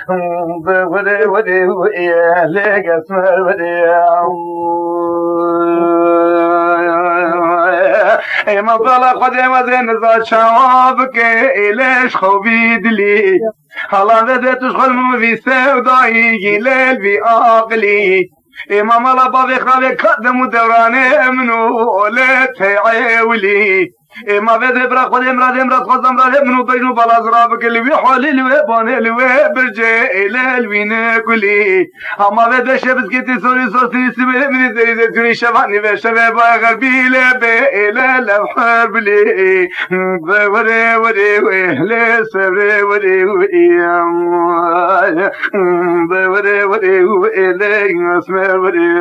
ودي ودي ليك اسمر ودي ما طلع قدي وزين زاد شوابك إليش خوبيد لي هلا بدأت تشغل في سوداي ليل في عقلي ما ملا بابي خابي قدم دوراني منو لتي عيولي ما بدي برا خدي مراد خدم مراد منو بينو بلا زرابك اللي بيحولي اللي باني اللي برجي ليل وين كلي ما بدي شبس كتي سوري سوري سبي من زي تري شباني بشباب غربي لبي لا حرب لي وري وري ولي سبري وري وري وري ولي اسمر وري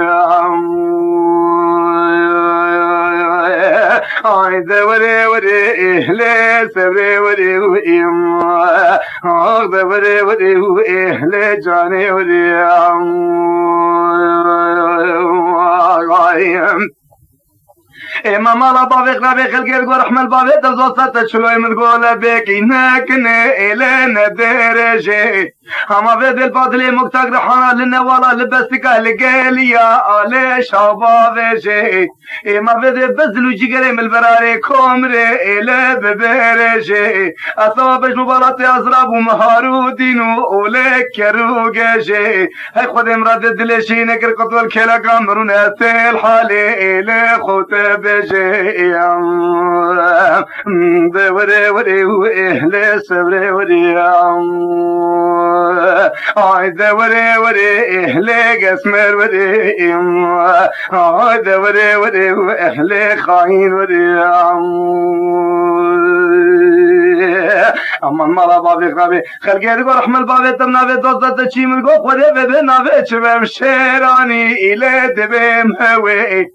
وري وري لي سبري وري وري وري لي جاني وري امام الله بابك ربي خلق يقول رحمة البابي تزوصت شلوي من قول بك نكني إلينا درجي اما بيد الفاضل مكتاق رحانا لنا ولا لبستك لقاليا علي شبابجي اما بيد بزلو جيقري من البراري كومري إلي ببرجي اصابش مبالاتي ازراب ومهارو دينو وليك كروجي هاي خود امراد الدلشي نكر قطوة الكلا قامرون اسيل حالي إلي خوتب بجي وري وري وري سبري وري وري وري لي قسمر وري وري وري لي خاين وري اما المرا بابي غابي خلقي يقول رحم البابي تمنا في دوزة تشي من قو خودي ببنا في شبم شيراني إلي دبم هوي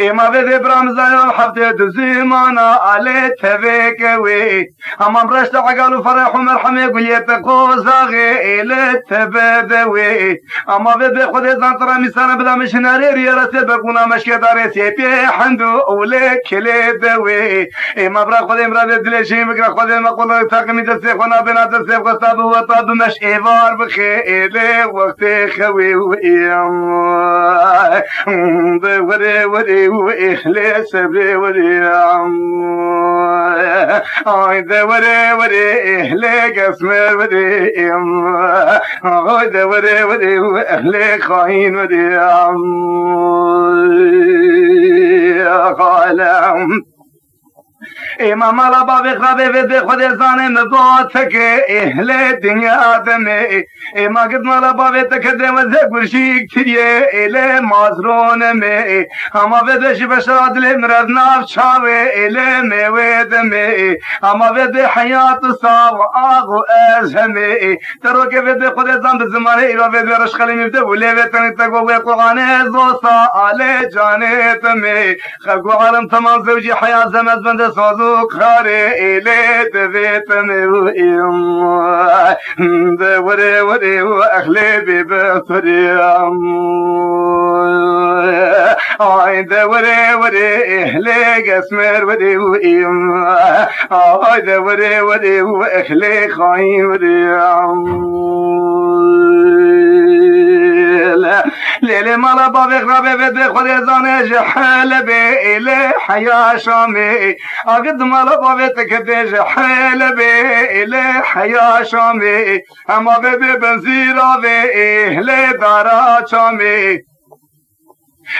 اما بده برامزان حفظت زمانا علي تبكوي اما برشت عقل وفرح ومرحمه يقول يتقوزاغي الى تبدوي اما بده خذ زنطره مثلا بلا مش ناري راسي بقونا مش كدار سيبي حندو ولك كليدوي اما برا خذ امراه دلشي مقرا خذ ما قول تاقمي تسخنا بنا تسخ وصاب وطاب مش ايوار بخيل وقت خوي وري وإخلي سبري وري وري وري إخلي قسمر وري وري وإخلي خاين وري قالم امام الله بابي خرابي في خود زاني نضاتك اهل الدنيا دمي اما قد مالا بابي تكدم وزاقر شيك تريه الى مازرون مي اما بدش بشراد المرض ناف شاوي الى ميوي دمي اما بدي حياة صاو اغو ازهمي تروك بدي خود زان بزماني ايرا بدي رشخلي مبدأ ولي بيتني تقوى ويقوغاني زوصا علي جاني تمي خلقو عالم تمام زوجي حياة زمز بند صوزو خاري إلي تبيتني وري وري وأخلي ببصري وري وري إهلي قسمر وري وري وري وأخلي خاين وري ليلي مالا بابي غرابي بدي خذي زاني حلبي إلي حيا شامي أقد مالا بابي تكدي حلبي إلي حيا شامي أما بدي بنزيرا بي إلي دارا شامي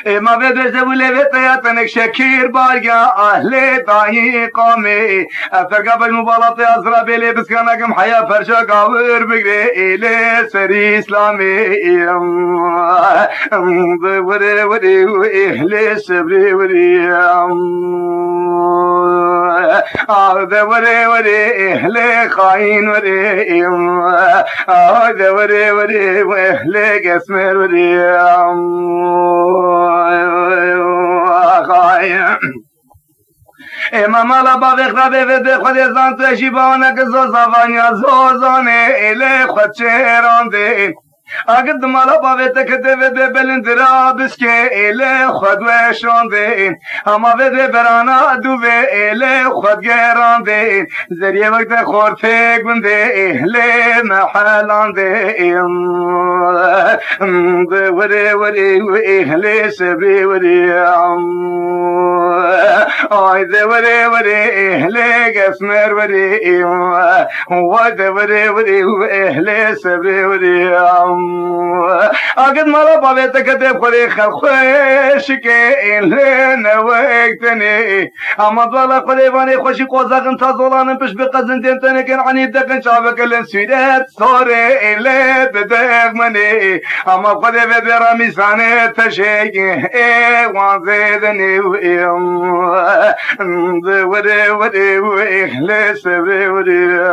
ما بدش دولي بطياتنك شكير بارقا أهلي داهي قامي أفرقا بالمبالطي أزرابي لي بسكانكم حياة فرشا قاور بقري إلي سري إسلامي وري وري وإهلي سبري وري وري وري إهلي خاين وري وري وري وإهلي قسمر وري امام الله بابي خرابي بدي خودي زان تشيبانك زوزانيا زوزاني إلي خود شيران دي اگد مالا باویت کده وده بلند را بسکه ایله خود وشانده اما وده برانا دو و ایله خود گرانده زریه وقت خورتک بنده ایله محلانده وره وره و ایله سبری وره آی ده وره وره ایله گسمر وره و ده وره وره و ایله سبری وره اگد مالا باویت کده خوری خلخوش که این نوکتنی اما دولا خوری وانی خوشی قوزاقن تازولانن پش بقزن دینتنی کن عنیب دکن چاوکلن سویرت سوره این بدق منی اما خوری بدر میسانه تشکی وان زیدنی دوره وره وره سبه وره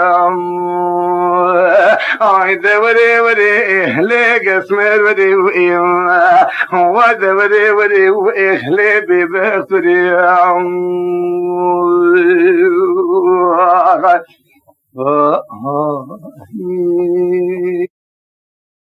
آی دوره وره لقسمر ودي وذ ودي ودي وإخلي ببختري